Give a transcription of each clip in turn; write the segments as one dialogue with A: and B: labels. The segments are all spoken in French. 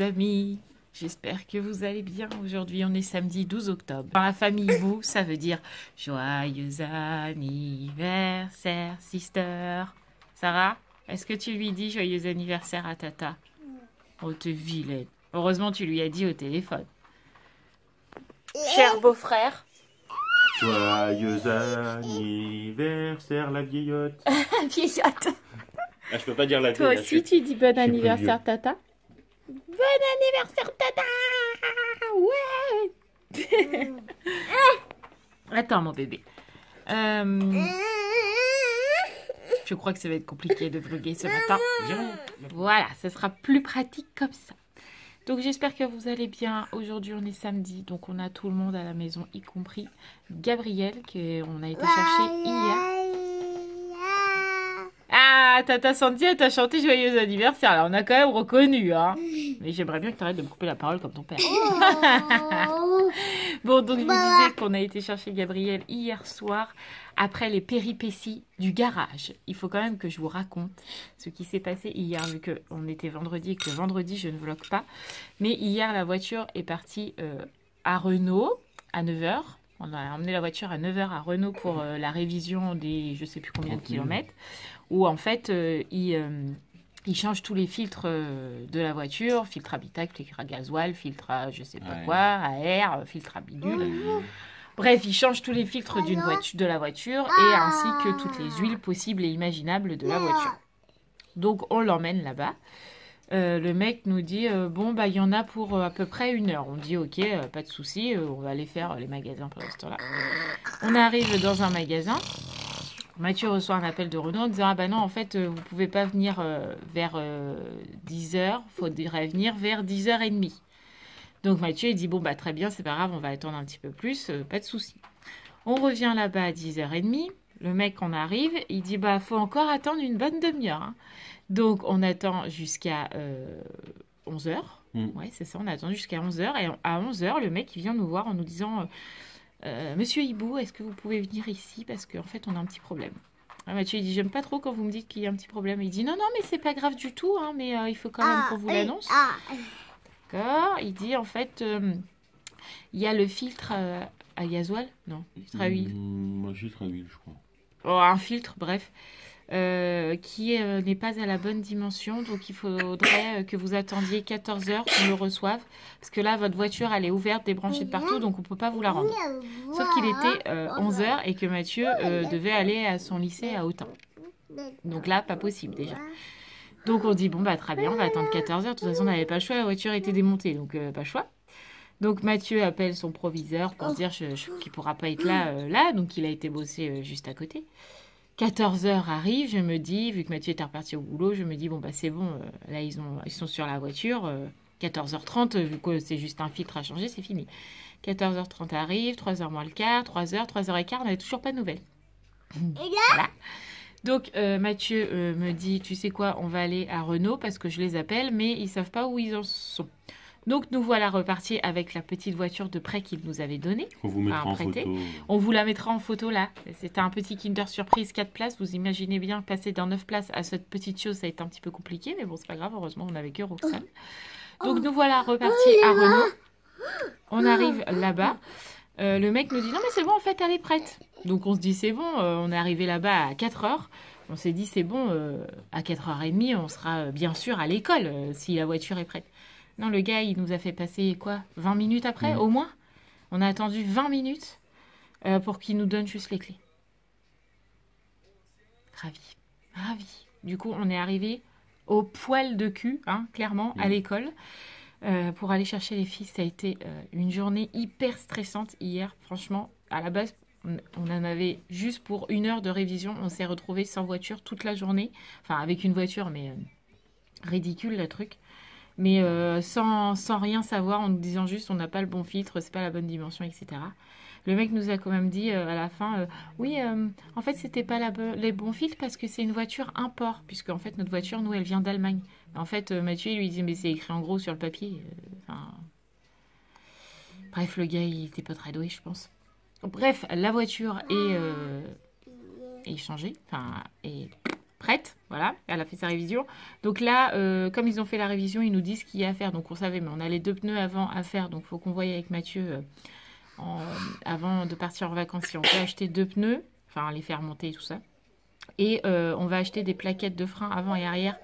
A: amis, j'espère que vous allez bien. Aujourd'hui, on est samedi 12 octobre. Dans la famille Bou, ça veut dire joyeux anniversaire, sister. Sarah, est-ce que tu lui dis joyeux anniversaire à Tata? Oh, t'es vilaine. Heureusement, tu lui as dit au téléphone. Cher beau-frère.
B: Joyeux anniversaire, la vieillotte.
A: Vieillotte.
B: Ah, je peux pas dire la
A: Toi
B: vieille.
A: aussi, tu dis bon
B: plus
A: anniversaire,
B: vieux.
A: Tata? Bon anniversaire, Tata! Ouais! Attends, mon bébé. Je crois que ça va être compliqué de vlogger ce matin.
B: Viens.
A: Voilà, ça sera plus pratique comme ça. Donc j'espère que vous allez bien. Aujourd'hui on est samedi, donc on a tout le monde à la maison, y compris Gabriel, qu'on a été chercher hier. Ah, Tata Sandy, elle t'a chanté joyeux anniversaire. Alors on a quand même reconnu, hein. Mais j'aimerais bien que tu arrêtes de me couper la parole comme ton père. Bon, donc je vous disais qu'on a été chercher Gabriel hier soir après les péripéties du garage. Il faut quand même que je vous raconte ce qui s'est passé hier, vu qu'on était vendredi et que le vendredi je ne vlog pas. Mais hier la voiture est partie à Renault à 9 h. On a emmené la voiture à 9 h à Renault pour la révision des je sais plus combien de kilomètres. Où en fait ils changent tous les filtres de la voiture, filtre habitacle, filtre à gasoil, filtre à je sais pas quoi, à air, filtre à bidule. Bref, ils changent tous les filtres de la voiture et ainsi que toutes les huiles possibles et imaginables de la voiture. Donc on l'emmène là-bas. Le mec nous dit bon bah il y en a pour à peu près 1 heure. On dit ok, pas de souci, on va aller faire les magasins pour l'instant là. On arrive dans un magasin. Mathieu reçoit un appel de Renault en disant ah bah non en fait vous pouvez pas venir vers 10 h, faudrait venir vers 10 h 30. Donc Mathieu il dit bon bah très bien c'est pas grave on va attendre un petit peu plus, pas de souci. On revient là-bas à 10 h 30. Le mec on arrive il dit bah faut encore attendre une bonne demi-heure. Hein. Donc on attend jusqu'à 11 h. Ouais c'est ça on attend jusqu'à 11 h et à 11 h le mec il vient nous voir en nous disant Monsieur Hibou, est-ce que vous pouvez venir ici parce qu'en fait on a un petit problème. Mathieu il dit j'aime pas trop quand vous me dites qu'il y a un petit problème. Il dit non mais c'est pas grave du tout hein, mais il faut quand même qu'on vous l'annonce. D'accord. Il dit en fait il y a le filtre à gasoil, non, filtre à huile.
B: Filtre à huile je crois.
A: Oh, un filtre bref. Qui n'est pas à la bonne dimension. Donc, il faudrait que vous attendiez 14 h qu'on le reçoive. Parce que là, votre voiture, elle est ouverte, débranchée de partout. Donc, on ne peut pas vous la rendre. Sauf qu'il était 11 h et que Mathieu devait aller à son lycée à Autun. Donc là, pas possible déjà. Donc, on dit, bon, bah très bien, on va attendre 14 h. De toute façon, on n'avait pas le choix. La voiture était démontée. Donc, pas le choix. Donc, Mathieu appelle son proviseur pour se dire qu'il ne pourra pas être là. Donc, il a été bossé juste à côté. 14 h arrive, je me dis, vu que Mathieu était reparti au boulot, je me dis, bon, bah c'est bon, là, ils sont sur la voiture. 14 h 30, vu que c'est juste un filtre à changer, c'est fini. 14 h 30 arrive, 3 h moins le quart, 3 h, 3 h 15, on n'avait toujours pas de nouvelles. Voilà. Donc, Mathieu me dit, tu sais quoi, on va aller à Renault parce que je les appelle, mais ils ne savent pas où ils en sont. Donc, nous voilà repartis avec la petite voiture de prêt qu'il nous avait donnée.
B: On vous mettra en photo.
A: On vous la mettra en photo là. C'était un petit Kinder Surprise 4 places. Vous imaginez bien, passer dans 9 places à cette petite chose, ça a été un petit peu compliqué. Mais bon, c'est pas grave. Heureusement, on n'avait que Roxane. Donc, nous voilà repartis à Renault. On arrive là-bas. Le mec nous dit, non mais c'est bon, en fait, elle est prête. Donc, on se dit, c'est bon. On est arrivé là-bas à 4 h. On s'est dit, c'est bon, à 4 h 30, on sera bien sûr à l'école si la voiture est prête. Non, le gars, il nous a fait passer, quoi, 20 minutes après, au moins. On a attendu 20 minutes pour qu'il nous donne juste les clés. Ravi. Du coup, on est arrivé au poil de cul, hein, clairement, à l'école, pour aller chercher les filles. Ça a été une journée hyper stressante hier. Franchement, à la base, on en avait juste pour 1 heure de révision. On s'est retrouvés sans voiture toute la journée. Enfin, avec une voiture, mais ridicule, le truc. Mais sans rien savoir, en nous disant juste on n'a pas le bon filtre, c'est pas la bonne dimension, etc. Le mec nous a quand même dit à la fin, oui, en fait c'était pas les bons filtres parce que c'est une voiture import, puisque en fait notre voiture, nous, elle vient d'Allemagne. En fait, Mathieu il lui dit mais c'est écrit en gros sur le papier. Bref, le gars il était pas très doué, je pense. Bref, la voiture est changée, est prête. Voilà, elle a fait sa révision. Donc là, comme ils ont fait la révision, ils nous disent ce qu'il y a à faire. Donc on savait, mais on a les 2 pneus avant à faire. Donc il faut qu'on voie avec Mathieu avant de partir en vacances si on peut acheter 2 pneus, enfin les faire monter et tout ça. Et on va acheter des plaquettes de frein avant et arrière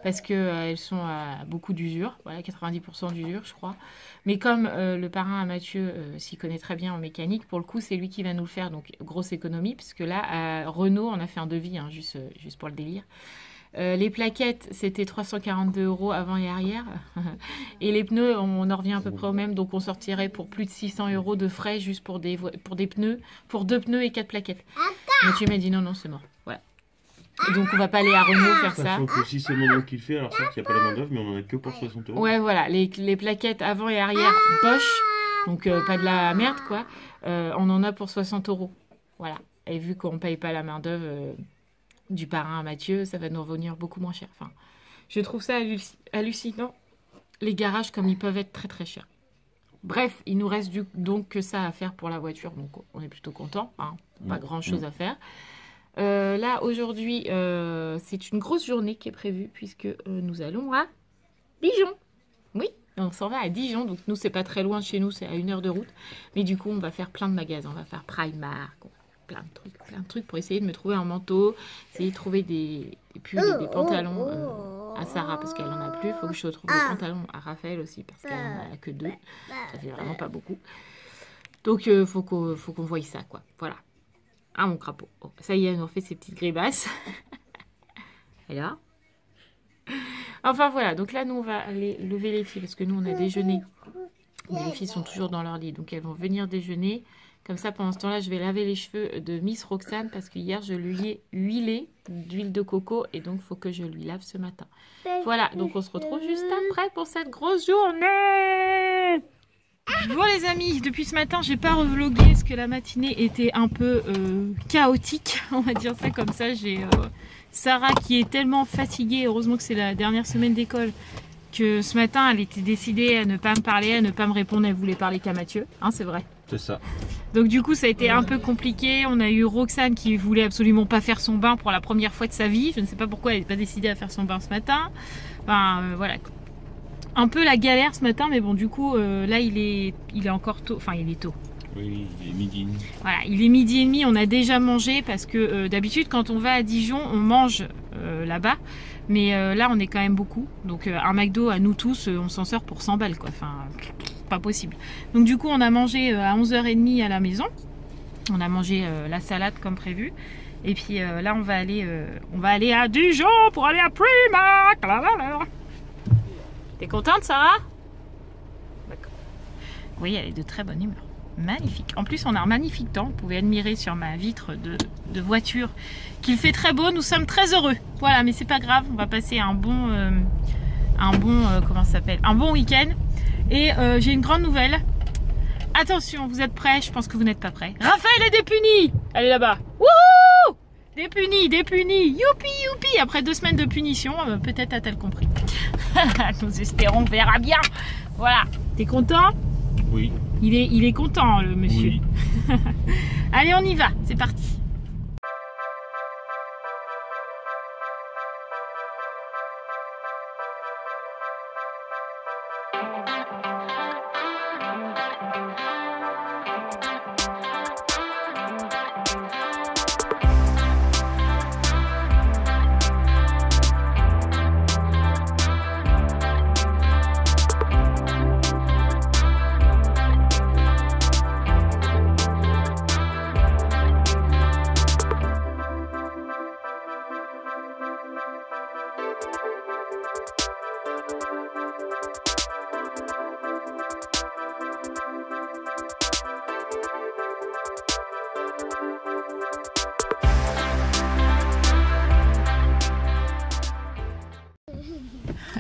A: parce qu'elles sont à beaucoup d'usure, voilà, 90% d'usure je crois. Mais comme le parrain à Mathieu s'y connaît très bien en mécanique, pour le coup c'est lui qui va nous le faire, donc grosse économie, puisque là à Renault on a fait un devis, hein, juste pour le délire. Les plaquettes c'était 342 € avant et arrière et les pneus on en revient à peu près au même, donc on sortirait pour plus de 600 € de frais juste pour des pneus, pour 2 pneus et 4 plaquettes. Mathieu m'a dit non c'est mort, voilà. Donc on va pas aller à Renault faire ça.
B: Sachant que si c'est mon oncle qui le fait, alors certes il n'y a pas la main d'œuvre, mais on en a que pour 60 €.
A: Ouais voilà, les plaquettes avant et arrière Bosch, donc pas de la merde quoi, on en a pour 60 €. Voilà, et vu qu'on paye pas la main d'œuvre du parrain à Mathieu, ça va nous revenir beaucoup moins cher. Enfin, je trouve ça hallucinant, les garages comme ils peuvent être très très chers. Bref, il nous reste donc que ça à faire pour la voiture, donc on est plutôt content, hein, pas grand chose à faire. Là, aujourd'hui, c'est une grosse journée qui est prévue puisque nous allons à Dijon. Oui, on s'en va à Dijon. Donc, nous, c'est pas très loin de chez nous, c'est à 1 heure de route. Mais du coup, on va faire plein de magasins. On va faire Primark, on va faire plein de trucs pour essayer de me trouver un manteau, essayer de trouver des pulls et des pantalons à Sarah parce qu'elle en a plus. Il faut que je trouve des pantalons à Raphaël aussi parce qu'elle en a que 2. Ça fait vraiment pas beaucoup. Donc, faut qu'on voie ça, quoi. Voilà. Ah, mon crapaud. Oh, ça y est, elle nous fait ses petites grimaces. Et là. Enfin, voilà. Donc là, nous, on va aller lever les filles parce que nous, on a déjeuné. Mais les filles sont toujours dans leur lit. Donc, elles vont venir déjeuner. Comme ça, pendant ce temps-là, je vais laver les cheveux de Miss Roxane parce que hier, je lui ai huilé d'huile de coco. Et donc, il faut que je lui lave ce matin. Voilà. Donc, on se retrouve juste après pour cette grosse journée. Bon les amis, depuis ce matin j'ai pas revlogué parce que la matinée était un peu chaotique, on va dire ça comme ça. J'ai Sarah qui est tellement fatiguée, heureusement que c'est la dernière semaine d'école, que ce matin elle était décidée à ne pas me parler, à ne pas me répondre, elle voulait parler qu'à Mathieu, hein, c'est vrai.
B: C'est ça.
A: Donc du coup ça a été un peu compliqué, on a eu Roxane qui voulait absolument pas faire son bain pour la première fois de sa vie, je ne sais pas pourquoi elle n'est pas décidée à faire son bain ce matin, enfin voilà. Un peu la galère ce matin, mais bon, du coup, là, il est encore tôt. Enfin, il est tôt.
B: Oui, il est midi et demi.
A: Voilà, il est midi et demi. On a déjà mangé parce que d'habitude, quand on va à Dijon, on mange là-bas. Mais là, on est quand même beaucoup. Donc, un McDo à nous tous, on s'en sort pour 100 balles, quoi. Enfin, pas possible. Donc, du coup, on a mangé à 11h30 à la maison. On a mangé la salade comme prévu. Et puis là, on va aller à Dijon pour aller à Primark. T'es contente, Sarah? D'accord. Oui, elle est de très bonne humeur. Magnifique. En plus, on a un magnifique temps. Vous pouvez admirer sur ma vitre de voiture qu'il fait très beau. Nous sommes très heureux. Voilà, mais c'est pas grave. On va passer un bon comment ça s'appelle? Un bon week-end. Et j'ai une grande nouvelle. Attention, vous êtes prêts? Je pense que vous n'êtes pas prêts. Raphaël est dépuni. Elle est là-bas. Wouhou! Dépuni. Youpi, youpi. Après 2 semaines de punition, peut-être a-t-elle compris. Nous espérons, on verra bien. Voilà. T'es content?
B: Oui.
A: Il est content, le monsieur.
B: Oui.
A: Allez, on y va. C'est parti.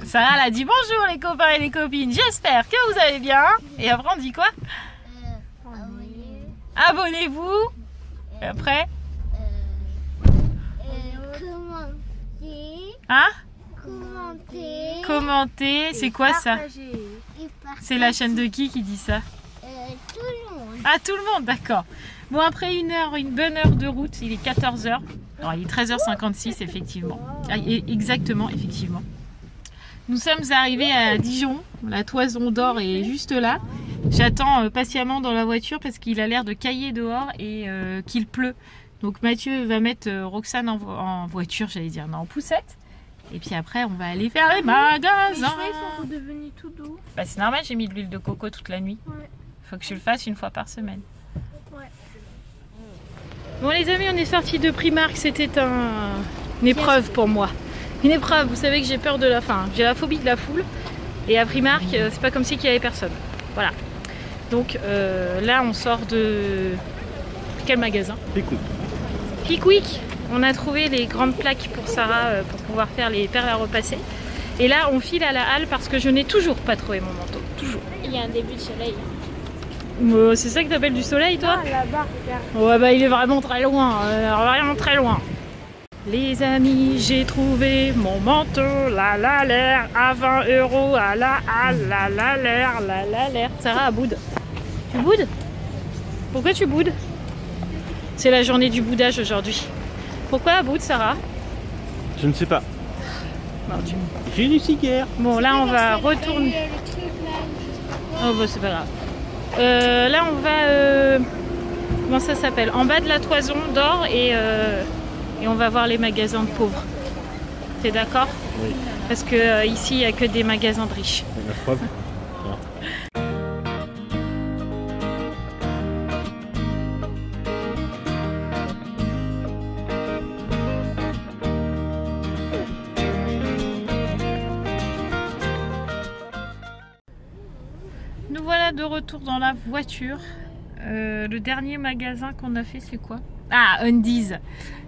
A: Sarah elle a dit bonjour les copains et les copines, j'espère que vous allez bien. Et après on dit quoi? Abonnez-vous. Et après hein? Commenter. C'est quoi ça? C'est la chaîne de qui dit ça?
C: Tout le monde.
A: Ah, tout le monde, d'accord. Bon, après une bonne heure de route, il est 14h. Alors, il est 13h56, effectivement. Exactement, effectivement. Nous sommes arrivés à Dijon. La toison d'or est juste là. J'attends patiemment dans la voiture parce qu'il a l'air de cailler dehors et qu'il pleut. Donc Mathieu va mettre Roxane en voiture, j'allais dire, non, en poussette. Et puis après, on va aller faire les magasins.
C: Les cheveux sont redevenus tout doux.
A: Bah, c'est normal, j'ai mis de l'huile de coco toute la nuit.
C: Ouais.
A: Faut que je le fasse une fois par semaine.
C: Ouais.
A: Bon les amis, on est sortis de Primark. C'était une épreuve pour moi. Une épreuve, vous savez que j'ai peur de la fin. J'ai la phobie de la foule. Et à Primark, c'est pas comme si il y avait personne. Voilà. Donc là, on sort de... Quel magasin? Pickwick. On a trouvé les grandes plaques pour Sarah pour pouvoir faire les perles à repasser. Et là, on file à la halle parce que je n'ai toujours pas trouvé mon manteau. Toujours.
C: Il y a un début de soleil.
A: C'est ça que t'appelles du soleil, toi?
C: Ah, là-bas, regarde.
A: Ouais, bah il est vraiment très loin. Vraiment très loin. Les amis, j'ai trouvé mon manteau. La l'air à 20 € à la halle. La l'air. Sarah, boude. Tu boudes? Pourquoi tu boudes? C'est la journée du boudage aujourd'hui. Pourquoi à bout, Sarah?
B: Je ne sais pas.
A: Bon,
B: J'ai du cigare.
A: bon, là, on va retourner. Oh, bah, c'est pas grave. Là, on va... Comment ça s'appelle? En bas de la toison d'or et on va voir les magasins de pauvres. T'es d'accord?
B: Oui.
A: Parce que ici, il n'y a que des magasins de riches.
B: La preuve.
A: Nous voilà de retour dans la voiture. Le dernier magasin qu'on a fait, c'est quoi? Ah, Undies.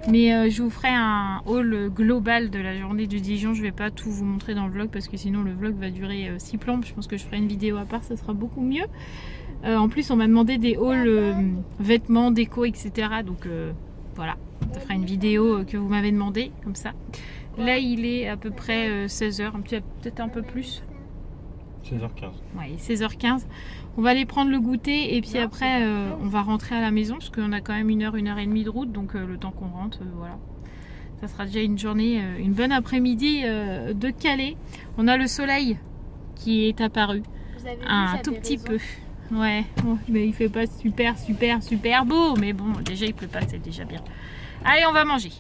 A: Mais je vous ferai un haul global de la journée de Dijon. Je vais pas tout vous montrer dans le vlog parce que sinon le vlog va durer 6 plombes. Je pense que je ferai une vidéo à part, ça sera beaucoup mieux. En plus, on m'a demandé des hauls vêtements, déco, etc. Donc voilà, ça fera une vidéo que vous m'avez demandé comme ça. Là, il est à peu près 16h, peut-être un peu plus.
B: 16h15.
A: Ouais, 16h15. On va aller prendre le goûter et puis après on va rentrer à la maison parce qu'on a quand même une heure et demie de route, donc le temps qu'on rentre, voilà. Ça sera déjà une journée, une bonne après-midi de Calais. On a le soleil qui est apparu,
C: Vous avez vu,
A: un tout petit peu. Ouais, bon, mais il fait pas super beau, mais bon, déjà il pleut pas, c'est déjà bien. Allez, on va manger.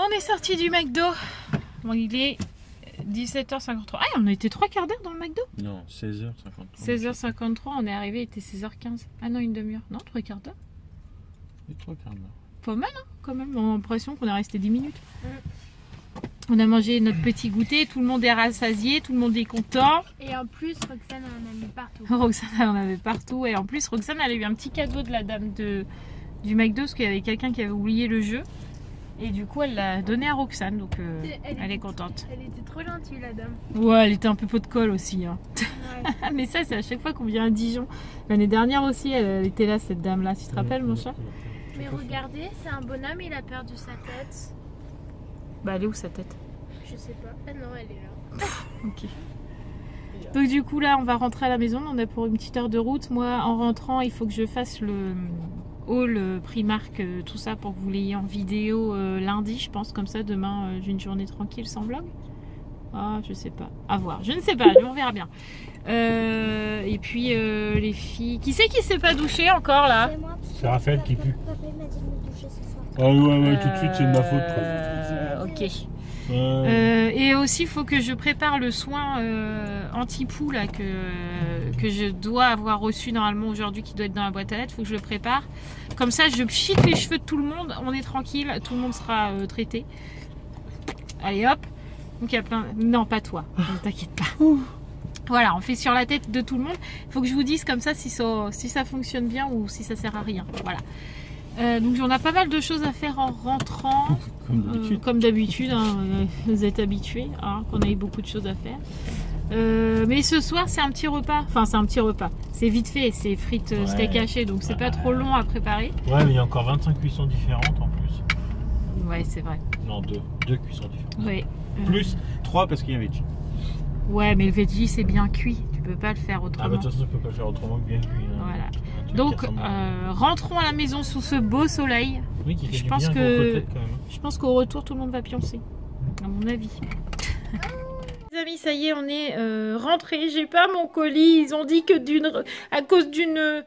A: On est sorti du McDo. Bon, il est 17h53. Ah, on a été 3 quarts d'heure dans le McDo.
B: Non, 16h53.
A: 16h53, on est arrivé, il était 16h15. Ah non, une demi-heure. Non, 3 quarts d'heure.
B: Et 3 quarts d'heure.
A: Pas mal, hein, quand même. On a l'impression qu'on est resté 10 minutes. On a mangé notre petit goûter, tout le monde est rassasié, tout le monde est content.
C: Et en plus, Roxane en a mis partout.
A: Roxane elle en avait partout. Et en plus, Roxane elle a eu un petit cadeau de la dame du McDo parce qu'il y avait quelqu'un qui avait oublié le jeu. Et du coup, elle l'a donné à Roxane, donc elle est contente.
C: Elle était trop gentille, la dame.
A: Ouais, elle était un peu pot de colle aussi. Hein.
C: Ouais.
A: Mais ça, c'est à chaque fois qu'on vient à Dijon. L'année dernière aussi, elle était là, cette dame-là. Tu te rappelles, mon chat?
C: Mais regardez, c'est un bonhomme, il a perdu sa tête.
A: Bah, elle est où sa tête?
C: Je sais pas. Ah non, elle est là.
A: Ok. Donc du coup, là, on va rentrer à la maison. On a pour une petite heure de route. Moi, en rentrant, il faut que je fasse le haul Primark, tout ça, pour que vous l'ayez en vidéo lundi, je pense. Comme ça, demain, j'ai une journée tranquille sans vlog. Ah, je sais pas. À voir. Je ne sais pas. On verra bien. Et puis, les filles... Qui c'est qui s'est pas douché encore, là?
C: C'est moi.
B: C'est Raphaël qui pue.
C: Papa m'a dit de me doucher ce soir.
B: Ah ouais, tout de suite, c'est de ma faute.
A: Ok.
B: Ouais.
A: Et aussi, il faut que je prépare le soin anti-poux là, que je dois avoir reçu normalement aujourd'hui, qui doit être dans la boîte à lettres. Il faut que je le prépare. Comme ça, je pchite les cheveux de tout le monde. On est tranquille. Tout le monde sera traité. Allez, hop. Donc, il y a plein... Non, pas toi. Ne t'inquiète pas. Voilà, on fait sur la tête de tout le monde. Il faut que je vous dise comme ça si ça fonctionne bien ou si ça sert à rien. Voilà. Donc on a pas mal de choses à faire en rentrant, comme d'habitude, hein, vous êtes habitués, hein, qu'on a eu beaucoup de choses à faire. Mais ce soir, c'est un petit repas. Enfin, c'est un petit repas. C'est vite fait. C'est frites steak haché. Donc, c'est pas trop long à préparer.
B: Ouais, mais il y a encore 25 cuissons différentes en plus.
A: Ouais, c'est vrai.
B: Non, deux cuissons différentes.
A: Ouais.
B: Plus 3 parce qu'il y a veggie.
A: Ouais, mais le veggie, c'est bien cuit. Tu peux pas le faire autrement.
B: Ah, bah de toute façon, tu peux pas le faire autrement que bien cuit. Hein.
A: Voilà.
B: Un truc
A: Donc,
B: qui ressemble
A: rentrons à la maison sous ce beau soleil.
B: Oui, qui fait
A: je
B: du
A: pense
B: bien
A: que-
B: aux côtelettes, quand même.
A: Je pense qu'au retour, tout le monde va pioncer. À mon avis. Les amis, ça y est, on est rentrés. J'ai pas mon colis. Ils ont dit que à cause d'une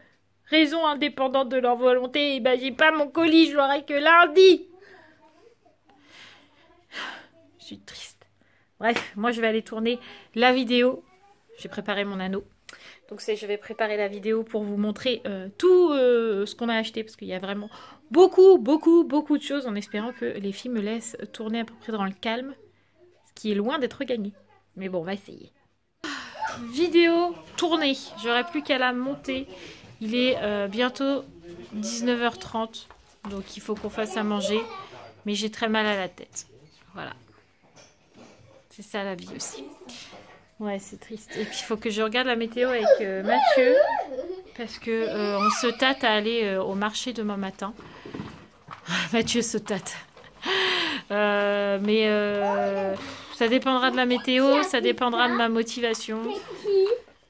A: raison indépendante de leur volonté, ben, j'ai pas mon colis. Je l'aurai que lundi. Je suis triste. Bref, moi, je vais aller tourner la vidéo. J'ai préparé mon anneau. Donc, je vais préparer la vidéo pour vous montrer tout ce qu'on a acheté. Parce qu'il y a vraiment beaucoup de choses. En espérant que les filles me laissent tourner à peu près dans le calme. Ce qui est loin d'être gagné. Mais bon, on va essayer. Vidéo tournée. J'aurai plus qu'à la monter. Il est bientôt 19h30. Donc, il faut qu'on fasse à manger. Mais j'ai très mal à la tête. Voilà. C'est ça la vie aussi. Ouais, c'est triste. Et puis il faut que je regarde la météo avec Mathieu. Parce que on se tâte à aller au marché demain matin. Mathieu se tâte. Mais ça dépendra de la météo, ça dépendra de ma motivation.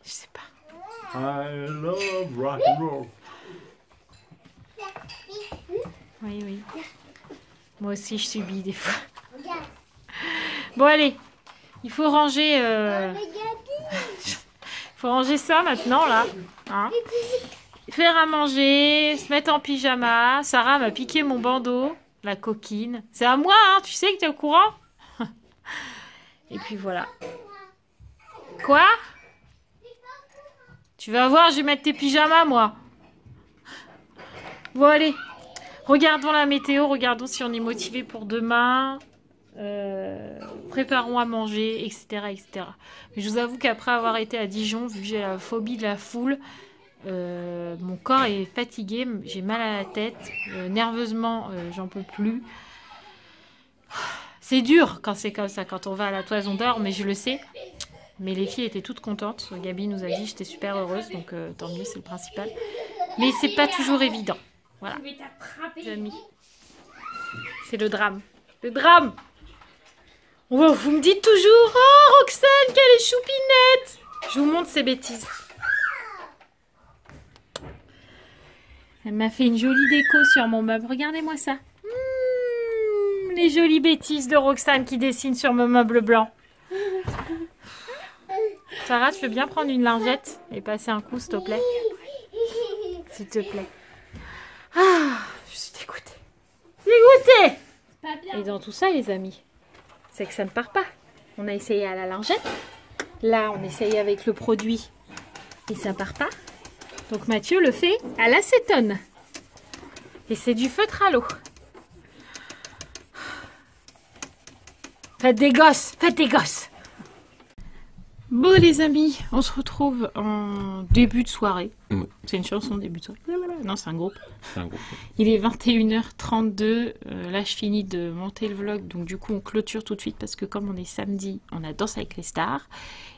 A: Je sais pas.
B: I love rock and roll.
A: Oui, oui. Moi aussi, je subis des fois. Bon, allez. Il faut ranger... faut ranger ça maintenant, là. Hein, faire à manger, se mettre en pyjama. Sarah m'a piqué mon bandeau, la coquine. C'est à moi, hein, tu sais que tu es au courant. Et puis voilà. Quoi? Tu vas voir, je vais mettre tes pyjamas, moi. Bon, allez. Regardons la météo, regardons si on est motivé pour demain. Préparons à manger, etc., etc. Mais je vous avoue qu'après avoir été à Dijon, vu que j'ai la phobie de la foule, mon corps est fatigué, j'ai mal à la tête, nerveusement, j'en peux plus. C'est dur quand c'est comme ça, quand on va à la Toison d'Or, mais je le sais. Mais les filles étaient toutes contentes. Gabi nous a dit, j'étais super heureuse, donc tant mieux, c'est le principal. Mais c'est pas toujours évident. Voilà. Les amis. C'est le drame. Le drame! Oh, vous me dites toujours, oh Roxane, quelle est choupinette! Je vous montre ces bêtises. Elle m'a fait une jolie déco sur mon meuble. Regardez-moi ça. Les jolies bêtises de Roxane qui dessine sur mon meuble blanc. Sarah, tu veux bien prendre une lingette et passer un coup, s'il te plaît? S'il te plaît. Ah, je suis dégoûtée. Dégoûtée! Et dans tout ça, les amis, c'est que ça ne part pas. On a essayé à la lingette. Là, on essaye avec le produit. Et ça ne part pas. Donc Mathieu le fait à l'acétone. Et c'est du feutre à l'eau. Faites des gosses! Faites des gosses! Bon les amis, on se retrouve en début de soirée.
B: Ouais.
A: C'est une chanson début de soirée. Non, c'est un groupe.
B: C'est un groupe.
A: Il est 21h32. Là, je finis de monter le vlog. Donc, du coup, on clôture tout de suite parce que comme on est samedi, on a Danse avec les stars.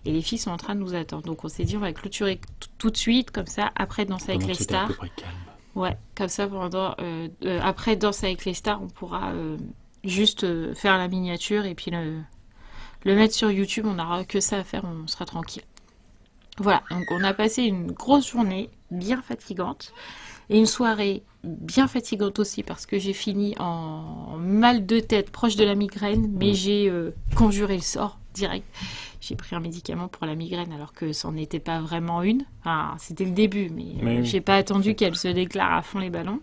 A: Et les filles sont en train de nous attendre. Donc, on s'est dit, on va clôturer tout de suite. Comme ça, après Danse avec les stars.
B: À peu près calme.
A: Ouais, comme ça, pendant, après Danse avec les stars, on pourra juste faire la miniature et puis le mettre sur YouTube. On n'aura que ça à faire, on sera tranquille. Voilà, donc on a passé une grosse journée bien fatigante et une soirée bien fatigante aussi parce que j'ai fini en mal de tête proche de la migraine, mais j'ai conjuré le sort direct. J'ai pris un médicament pour la migraine alors que ça n'en était pas vraiment une. Enfin, c'était le début, mais j'ai pas attendu qu'elle se déclare à fond les ballons.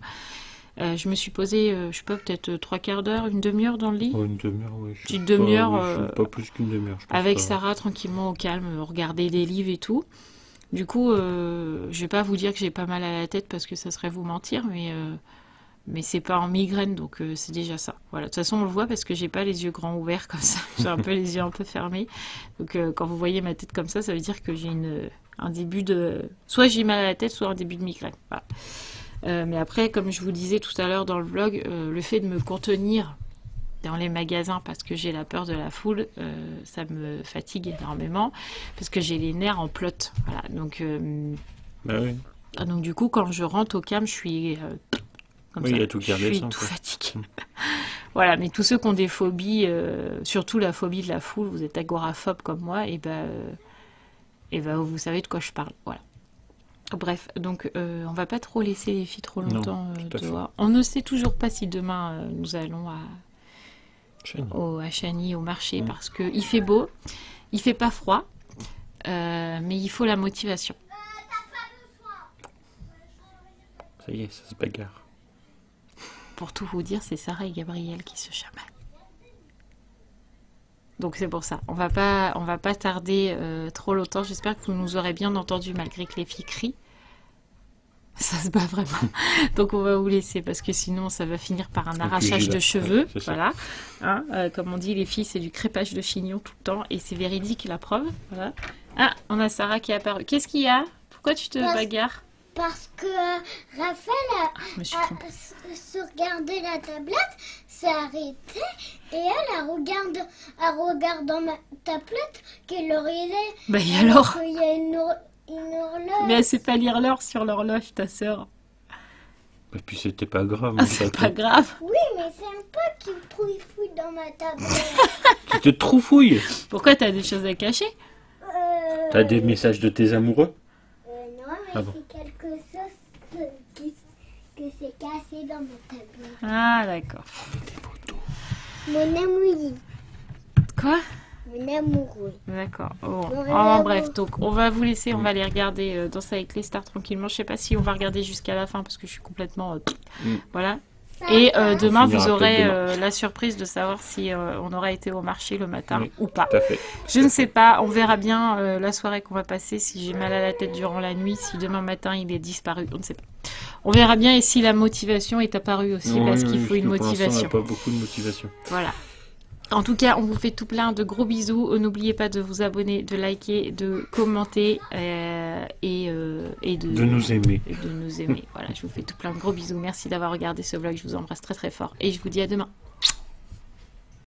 A: Je me suis posée, je sais pas, peut-être 3/4 d'heure, une demi-heure dans le lit.
B: Oh, une demi-heure, oui.
A: Petite demi-heure.
B: Pas plus qu'une demi-heure, je pense.
A: Avec
B: pas.
A: Sarah, tranquillement, au calme, regarder des livres et tout. Du coup, je vais pas vous dire que j'ai pas mal à la tête parce que ça serait vous mentir, mais c'est pas en migraine, donc c'est déjà ça. Voilà, de toute façon, on le voit parce que j'ai pas les yeux grands ouverts comme ça. J'ai un peu les yeux un peu fermés. Donc, quand vous voyez ma tête comme ça veut dire que j'ai un début de... Soit j'ai mal à la tête, soit un début de migraine. Voilà. Mais après, comme je vous disais tout à l'heure dans le vlog, le fait de me contenir dans les magasins parce que j'ai la peur de la foule. Ça me fatigue énormément parce que j'ai les nerfs en plot. Voilà,
B: Bah oui.
A: donc du coup, quand je rentre au camp, je suis comme
B: Oui,
A: ça.
B: il y a tout qui
A: Je suis
B: redescend,
A: tout
B: quoi.
A: fatiguée. Voilà, mais tous ceux qui ont des phobies, surtout la phobie de la foule, vous êtes agoraphobe comme moi, et vous savez de quoi je parle. Voilà. Bref, donc on va pas trop laisser les filles trop
B: Non,
A: longtemps
B: tout à fait.
A: dehors. On ne sait toujours pas si demain nous allons
B: Chani.
A: à Chani, au marché, parce qu'il fait beau, il fait pas froid, mais il faut la motivation.
B: Ça y est, ça se bagarre.
A: Pour tout vous dire, c'est Sarah et Gabriel qui se chamaillent. Donc c'est pour ça. On va pas tarder trop longtemps. J'espère que vous nous aurez bien entendu malgré que les filles crient. Ça se bat vraiment. Donc on va vous laisser parce que sinon ça va finir par un arrachage de cheveux.
B: c'est ça.
A: Voilà. Hein, comme on dit, les filles, c'est du crépage de chignon tout le temps et c'est véridique la preuve. Voilà. Ah, on a Sarah qui est apparue. Qu'est-ce qu'il y a? Pourquoi tu te bagarres?
D: Parce que Raphaël
A: Je me suis trompée.
D: se regardait la tablette, s'est arrêtée et elle regarde dans ma tablette qu'elle aurait
A: Bah et alors?
D: qu'il y a une horloge.
A: Mais elle sait pas lire l'heure sur l'horloge, ta sœur.
B: Et puis c'était pas grave.
A: Ah,
B: en
A: c'est
B: fait.
A: pas grave.
D: Oui, mais c'est un peu qui me trouille dans ma tablette.
B: Tu te troufouilles.
A: Pourquoi t'as des choses à cacher?
B: T'as des messages de tes amoureux?
D: Non, mais
B: Ah bon.
D: c'est quelque chose que c'est cassé dans ma tablette.
A: Ah d'accord.
D: Mon amour.
A: Quoi?
D: Mon amoureux.
A: D'accord. Oh.
D: Bon,
A: Oh, bref, donc on va vous laisser, on va aller regarder Danser avec les stars tranquillement. Je sais pas si on va regarder jusqu'à la fin parce que je suis complètement voilà. Et demain
B: On finira
A: vous aurez
B: peut-être
A: la surprise de savoir si on aura été au marché le matin
B: Oui,
A: ou pas.
B: Tout à fait.
A: Je ne sais pas, on verra bien la soirée qu'on va passer, si j'ai mal à la tête durant la nuit, si demain matin il est disparu, on ne sait pas. On verra bien et si la motivation est apparue aussi parce qu'il faut une
B: Pour l'instant,
A: motivation.
B: on n'a pas beaucoup de motivation.
A: Voilà. En tout cas, on vous fait tout plein de gros bisous. N'oubliez pas de vous abonner, de liker, de commenter et
B: De nous aimer.
A: et de nous aimer. Voilà, je vous fais tout plein de gros bisous. Merci d'avoir regardé ce vlog. Je vous embrasse très très fort et je vous dis à demain.